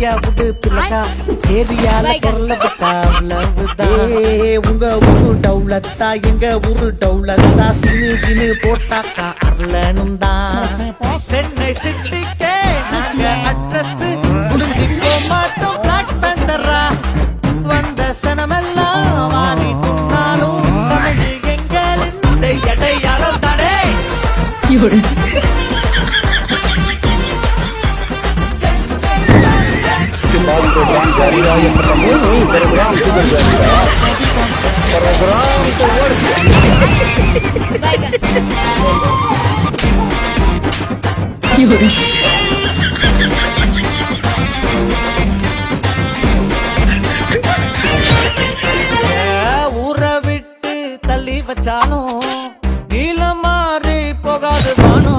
ஃப்ரீயா விட்டு பிள்ளக்கா ஏரியால பொருள விட்டா உங்க ஊரு டவுலத்தா எங்க ஊரு டவுலத்தா சினு கினு போட்டாக்கா அர்லனும் தான் சென்னை சிட்டிக்கே நாங்க அட்ரஸ் முடிஞ்சிக்கோ மாட்டோம் பிளாக் தந்தரா வந்த சனமெல்லாம் வாரி துண்ணாலும் எங்களின் எடையாளம் தானே ஊரை விட்டு தள்ளி வச்சாலும் நீளம் மாறி போகாது வானோ